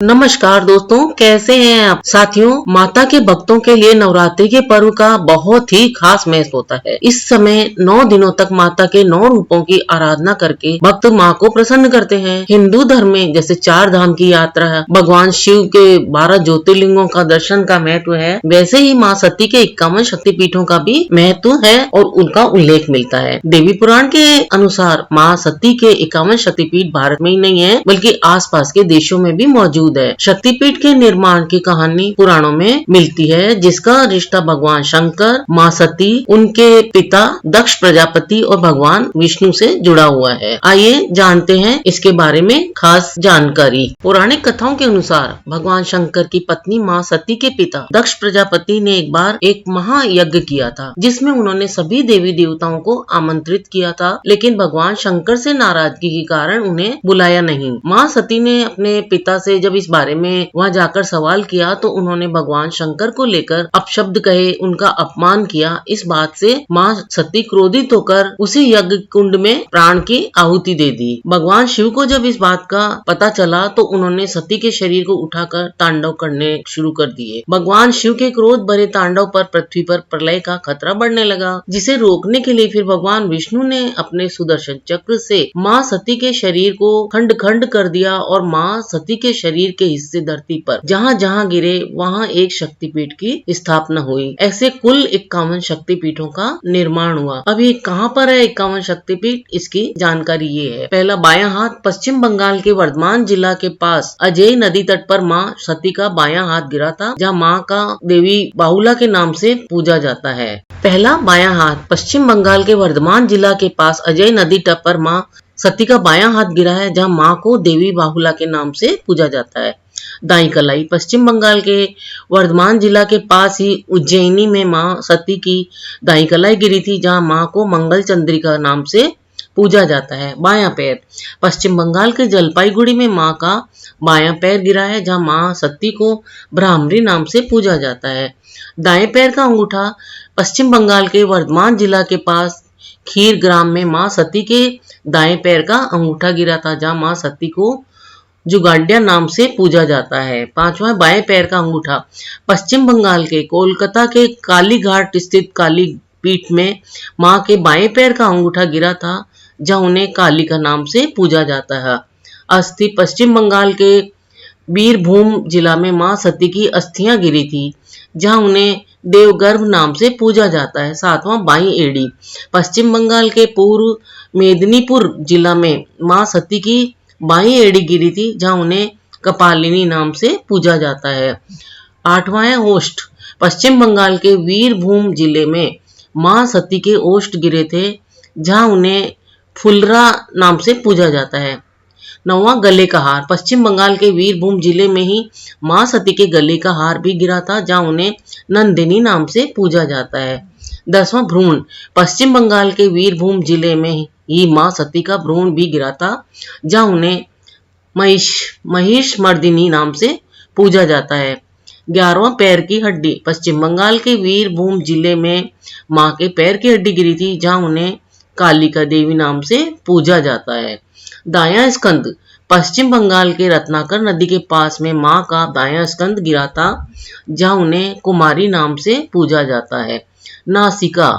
नमस्कार दोस्तों, कैसे हैं आप साथियों। माता के भक्तों के लिए नवरात्रि के पर्व का बहुत ही खास महत्व होता है। इस समय 9 दिनों तक माता के 9 रूपों की आराधना करके भक्त माँ को प्रसन्न करते हैं। हिंदू धर्म में जैसे 4 धाम की यात्रा, भगवान शिव के 12 ज्योतिर्लिंगों का दर्शन का महत्व है, वैसे ही माँ सती के 51 शक्तिपीठों का भी महत्व है और उनका उल्लेख मिलता है। देवी पुराण के अनुसार माँ सती के 51 शक्तिपीठ भारत में ही नहीं है बल्कि आसपास के देशों में भी मौजूद है। शक्तिपीठ के निर्माण की कहानी पुराणों में मिलती है, जिसका रिश्ता भगवान शंकर, माँ सती, उनके पिता दक्ष प्रजापति और भगवान विष्णु से जुड़ा हुआ है। आइए जानते हैं इसके बारे में खास जानकारी। पौराणिक कथाओं के अनुसार भगवान शंकर की पत्नी माँ सती के पिता दक्ष प्रजापति ने एक बार एक महायज्ञ किया था, जिसमें उन्होंने सभी देवी देवताओं को आमंत्रित किया था, लेकिन भगवान शंकर से नाराजगी के कारण उन्हें बुलाया नहीं। माँ सती ने अपने पिता से जब इस बारे में वहां जाकर सवाल किया तो उन्होंने भगवान शंकर को लेकर अपशब्द कहे, उनका अपमान किया। इस बात से माँ सती क्रोधित होकर उसी यज्ञ कुंड में प्राण की आहुति दे दी। भगवान शिव को जब इस बात का पता चला तो उन्होंने सती के शरीर को उठाकर तांडव करने शुरू कर दिए। भगवान शिव के क्रोध भरे तांडव पर पृथ्वी पर प्रलय का खतरा बढ़ने लगा, जिसे रोकने के लिए फिर भगवान विष्णु ने अपने सुदर्शन चक्र से माँ सती के शरीर को खंड खंड कर दिया और माँ सती के शरीर के हिस्से धरती पर जहाँ जहाँ गिरे वहाँ एक शक्तिपीठ की स्थापना हुई। ऐसे कुल 51 शक्तिपीठों का निर्माण हुआ। अब ये कहाँ पर है 51 शक्तिपीठ, इसकी जानकारी ये है। पहला, बायां हाथ पश्चिम बंगाल के वर्धमान जिला के पास अजय नदी तट पर माँ सती का बायां हाथ गिरा था, जहाँ माँ का देवी बाहुला के नाम से पूजा जाता है। पहला बायां हाथ पश्चिम बंगाल के वर्धमान जिला के पास अजय नदी तट पर माँ सती का बायां हाथ गिरा है, जहाँ माँ को देवी बाहुला के नाम से पूजा जाता है। दाई कलाई पश्चिम बंगाल के वर्धमान जिला के पास ही उज्जैनी में माँ सती की दाई कलाई गिरी थी, जहाँ माँ को मंगल चंद्रिका नाम से पूजा जाता है। बायां पैर पश्चिम बंगाल के जलपाईगुड़ी में माँ का बायां पैर गिरा है, जहाँ माँ सती को ब्राह्मणी नाम से पूजा जाता है। दाएं पैर का अंगूठा पश्चिम बंगाल के वर्धमान जिला के पास खीर ग्राम में माँ सती के दाएं पैर का अंगूठा गिरा था, जहाँ माँ सती को जुगाड्या नाम से पूजा जाता है। पांचवा, बाएं पैर का अंगूठा पश्चिम बंगाल के कोलकाता के काली घाट स्थित काली पीठ में माँ के बाएं पैर का अंगूठा गिरा था, जहाँ उन्हें काली का नाम से पूजा जाता है। अस्थि पश्चिम बंगाल के बीरभूम जिला में माँ सती की अस्थियां गिरी थी, जहाँ उन्हें देवगर्भ नाम से पूजा जाता है। सातवां, बाई एड़ी पश्चिम बंगाल के पूर्व मेदिनीपुर जिला में माँ सती की बाई एड़ी गिरी थी, जहाँ उन्हें कपालिनी नाम से पूजा जाता है। आठवां है ओष्ठ पश्चिम बंगाल के वीरभूम जिले में माँ सती के ओष्ठ गिरे थे, जहाँ उन्हें फुलरा नाम से पूजा जाता है। नौवां, गले का हार पश्चिम बंगाल के वीरभूम जिले में ही माँ सती के गले का हार भी गिरा था, जहाँ उन्हें नंदिनी नाम से पूजा जाता है। 10वां, भ्रूण पश्चिम बंगाल के वीरभूम जिले में ही माँ सती का भ्रूण भी गिरा था, जहाँ उन्हें महिष मर्दिनी नाम से पूजा जाता है। 11वां, पैर की हड्डी पश्चिम बंगाल के वीरभूम जिले में माँ के पैर की हड्डी गिरी थी, जहाँ उन्हें कालिका देवी नाम से पूजा जाता है। दायां स्कंद पश्चिम बंगाल के रत्नाकर नदी के पास में माँ का दायां स्कंद गिरा था, जहाँ उन्हें कुमारी नाम से पूजा जाता है। नासिका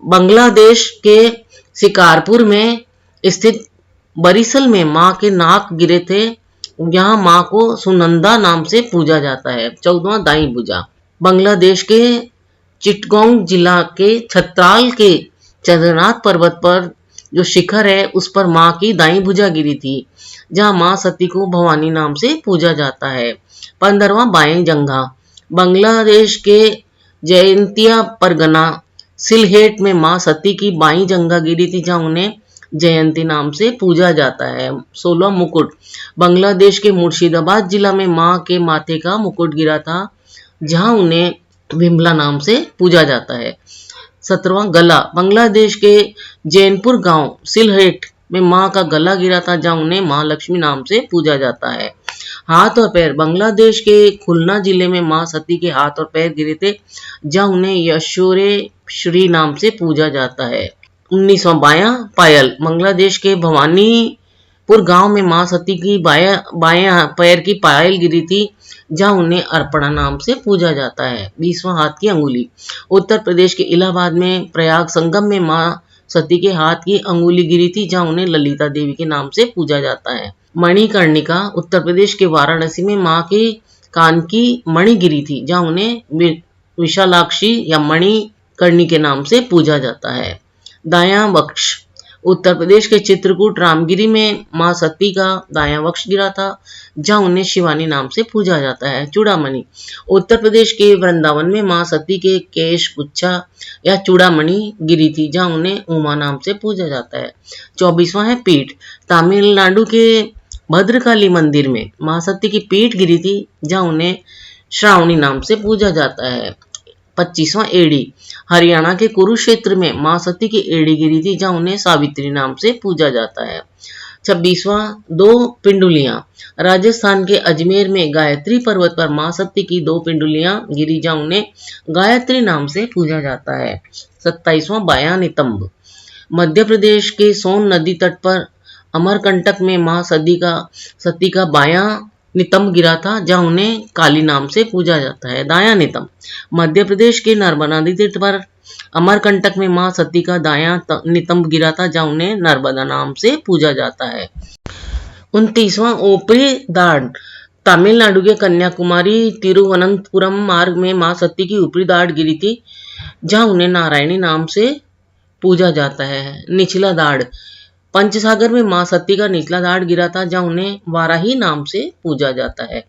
बांग्लादेश के शिकारपुर में स्थित बरिसल में माँ के नाक गिरे थे, यहाँ माँ को सुनंदा नाम से पूजा जाता है। 14वां, दाई भुजा बांग्लादेश के चिटगोंग जिला के छत्राल के चंद्रनाथ पर्वत पर जो शिखर है उस पर माँ की दाई भुजा गिरी थी, जहाँ माँ सती को भवानी नाम से पूजा जाता है। 15वां, बाएं जंघा बांग्लादेश के जयंतिया परगना सिलहेट में माँ सती की बाई जंघा गिरी थी, जहाँ उन्हें जयंती नाम से पूजा जाता है। 16वां, मुकुट बांग्लादेश के मुर्शिदाबाद जिला में माँ के माथे का मुकुट गिरा था, जहाँ उन्हें विमला नाम से पूजा जाता है। 17वां, गला बांग्लादेश के जैनपुर गांव सिलहेट में माँ का गला गिरा था, जहाँ उन्हें माँ लक्ष्मी नाम से पूजा जाता है। हाथ और पैर बांग्लादेश के खुलना जिले में माँ सती के हाथ और पैर गिरे थे, जहाँ उन्हें यशोरेश्वरी नाम से पूजा जाता है। 19वां, बायां पायल बांग्लादेश के भवानी जयपुर गांव में मां सती की बाएं पैर की पायल गिरी थी, जहां उन्हें अर्पणा नाम से पूजा जाता है। 20वां हाथ की अंगुली। उत्तर प्रदेश के इलाहाबाद में प्रयाग संगम में मां सती के हाथ की अंगुली गिरी थी, जहां उन्हें ललिता देवी के नाम से पूजा जाता है। मणिकर्णिका। उत्तर प्रदेश के वाराणसी में मां के कान की मणि गिरी थी, जहां उन्हें विशालाक्षी या मणिकर्णी के नाम से पूजा जाता है। दायां वक्ष। उत्तर प्रदेश के चित्रकूट रामगिरी में मां सती का दायां वक्ष गिरा था, जहां उन्हें शिवानी नाम से पूजा जाता है। चूड़ामणि। उत्तर प्रदेश के वृंदावन में मां सती के केश गुच्छा या चूड़ामणि गिरी थी, जहां उन्हें उमा नाम से पूजा जाता है। 24वां है पीठ। तमिलनाडु के भद्रकाली मंदिर में मां सती की पीठ गिरी थी, जहां उन्हें श्रावणी नाम से पूजा जाता है। 25वां एड़ी। हरियाणा के कुरुक्षेत्र में मां सती की एड़ी गिरी थी, जहां उन्हें सावित्री नाम से पूजा जाता है। 26वां दो पिंडुलियां। राजस्थान के अजमेर में गायत्री पर्वत पर मां सती की 2 पिंडुलियां गिरी, जहां उन्हें गायत्री नाम से पूजा जाता है। 27वां बायां नितंब। मध्य प्रदेश के सोन नदी तट पर अमरकंटक में मां सती का बायां नितंब गिरा था, जहां उन्हें काली नाम से पूजा जाता है। दायां नितंब। मध्य प्रदेश के नर्मदा नदी तट पर अमरकंटक में मां सती का दायां नितंब गिरा था, जहां उन्हें नर्मदा नाम से पूजा जाता है। 29वां ऊपरी दाढ़। तमिलनाडु के कन्याकुमारी तिरुवनंतपुरम मार्ग में मां सती की ऊपरी दाढ़ गिरी थी, जहां उन्हें नारायणी नाम से पूजा जाता है। निचला दाढ़। पंचसागर में मां सती का निचला दाढ़ गिरा था, जहां उन्हें वाराही नाम से पूजा जाता है।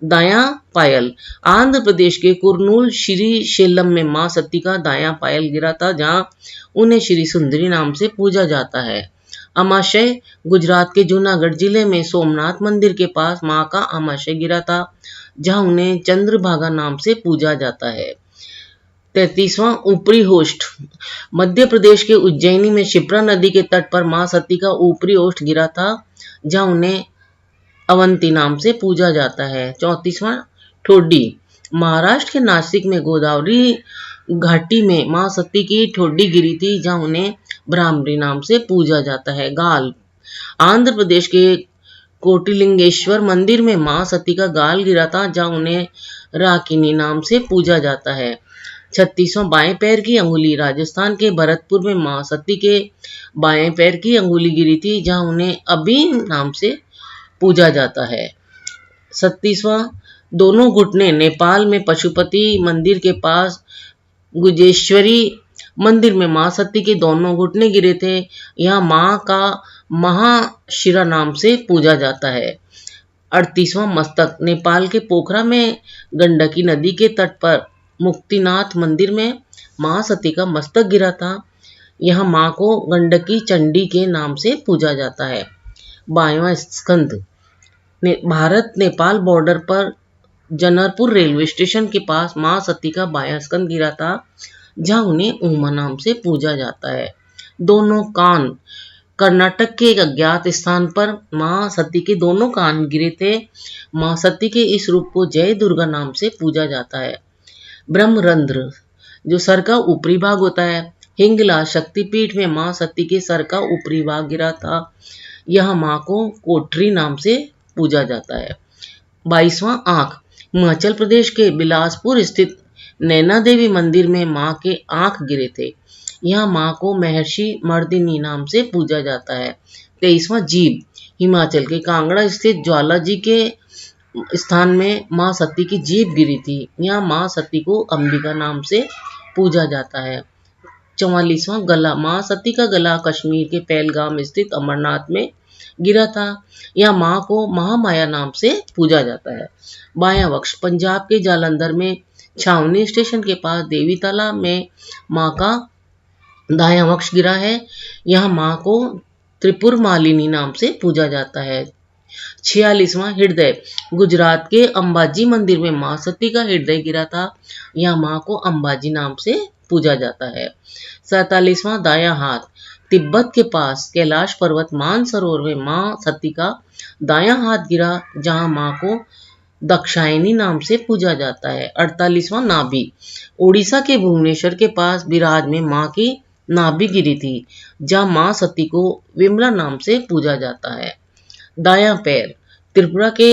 दायां पायल। आंध्र प्रदेश के कुर्नूल श्री शैलम में मां सती का दायां पायल गिरा था, जहां उन्हें श्री सुंदरी नाम से पूजा जाता है। अमाशय। गुजरात के जूनागढ़ जिले में सोमनाथ मंदिर के पास मां का अमाशय गिरा था, जहां उन्हें चंद्रभागा नाम से पूजा जाता है। 33वां ऊपरी होस्ट। मध्य प्रदेश के उज्जैनी में शिप्रा नदी के तट पर मां सती का ऊपरी होस्ट गिरा था, जहां उन्हें अवंती नाम से पूजा जाता है। 34वां ठोडी। महाराष्ट्र के नासिक में गोदावरी घाटी में मां सती की ठोडी गिरी थी, जहां उन्हें ब्राह्मणी नाम से पूजा जाता है। गाल। आंध्र प्रदेश के कोटिलिंगेश्वर मंदिर में मां सती का गाल गिरा था, जहां उन्हें राकिनी नाम से पूजा जाता है। 36वां बाएं पैर की अंगुली। राजस्थान के भरतपुर में मां सती के बाएं पैर की अंगुली गिरी थी, जहां उन्हें अबीन नाम से पूजा जाता है। 37वां दोनों घुटने। नेपाल में पशुपति मंदिर के पास गुजेश्वरी मंदिर में मां सती के दोनों घुटने गिरे थे, यहाँ मां का महाशिरा नाम से पूजा जाता है। 38वां मस्तक। नेपाल के पोखरा में गंडकी नदी के तट पर मुक्तिनाथ मंदिर में मां सती का मस्तक गिरा था, यहाँ मां को गंडकी चंडी के नाम से पूजा जाता है। 22वां स्कंद। भारत नेपाल बॉर्डर पर जनरपुर रेलवे स्टेशन के पास मां सती का बायां स्कंद गिरा था, जहां उन्हें उमा नाम से पूजा जाता है। दोनों कान। कर्नाटक के एक अज्ञात स्थान पर मां सती के दोनों कान गिरे थे, मां सती के इस रूप को जय दुर्गा नाम से पूजा जाता है। ब्रह्मरंध्र, जो सर का ऊपरी भाग होता है। हिंगला शक्तिपीठ में मां सती के सर का ऊपरी भाग गिरा था, यह मां को कोठरी नाम से पूजा जाता है। 22वां आंख। हिमाचल प्रदेश के बिलासपुर स्थित नैना देवी मंदिर में मां के आंख गिरे थे, यहाँ मां को महर्षि मर्दिनी नाम से पूजा जाता है। 23वां जीभ। हिमाचल के कांगड़ा स्थित ज्वाला जी के स्थान में मां सती की जीभ गिरी थी, यहाँ मां सती को अंबिका नाम से पूजा जाता है। 44वां गला। मां सती का गला कश्मीर के पहलगाम स्थित अमरनाथ में गिरा था, यहाँ मां को महामाया नाम से पूजा जाता है। बायां वक्ष। पंजाब के जालंधर में छावनी स्टेशन के पास देवी तालाब में मां का दायां वक्ष गिरा है, यहाँ मां को त्रिपुर मालिनी नाम से पूजा जाता है। 46वां हृदय। गुजरात के अंबाजी मंदिर में मां सती का हृदय गिरा था, यहाँ मां को अंबाजी नाम से पूजा जाता है। 47वां दायां हाथ। तिब्बत के पास कैलाश पर्वत मानसरोवर में मां सती का दायां हाथ गिरा, जहां मां को दक्षायनी नाम से पूजा जाता है। 48वां नाभि। उड़ीसा के भुवनेश्वर के पास बिराज में मां की नाभि गिरी थी, जहां मां सती को विमला नाम से पूजा जाता है। दायां पैर। त्रिपुरा के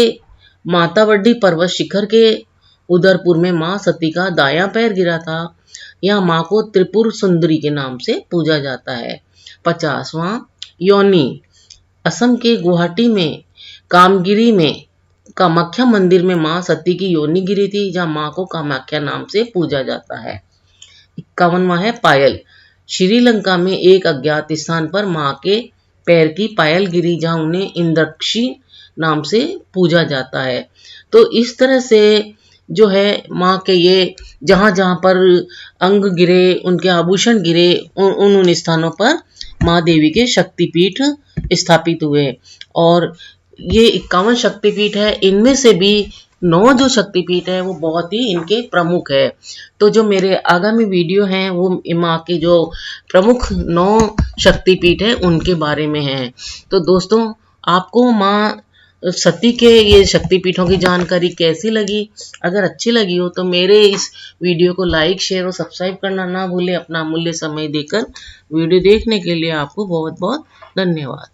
मातावड्डी पर्वत शिखर के उदयपुर में मां सती का दायां पैर गिरा था। यहाँ मां को त्रिपुर सुंदरी के नाम से पूजा जाता है। 50वां योनि। असम के गुवाहाटी में कामगिरी में कामाख्या मंदिर में मां सती की योनि गिरी थी, जहां मां को कामाख्या नाम से पूजा जाता है। 51वां है पायल। श्रीलंका में एक अज्ञात स्थान पर मां के पैर की पायल गिरी, जहां उन्हें इंद्रक्षी नाम से पूजा जाता है। तो इस तरह से जो है मां के ये जहां जहां पर अंग गिरे, उनके आभूषण गिरे, उन स्थानों पर मां देवी के शक्तिपीठ स्थापित हुए। और ये 51 शक्तिपीठ है, इनमें से भी 9 जो शक्तिपीठ है वो बहुत ही इनके प्रमुख है। तो जो मेरे आगामी वीडियो हैं वो मां के जो प्रमुख 9 शक्तिपीठ है उनके बारे में है। तो दोस्तों, आपको मां सती के ये शक्तिपीठों की जानकारी कैसी लगी? अगर अच्छी लगी हो तो मेरे इस वीडियो को लाइक, शेयर और सब्सक्राइब करना ना भूलें। अपना अमूल्य समय देकर वीडियो देखने के लिए आपको बहुत बहुत धन्यवाद।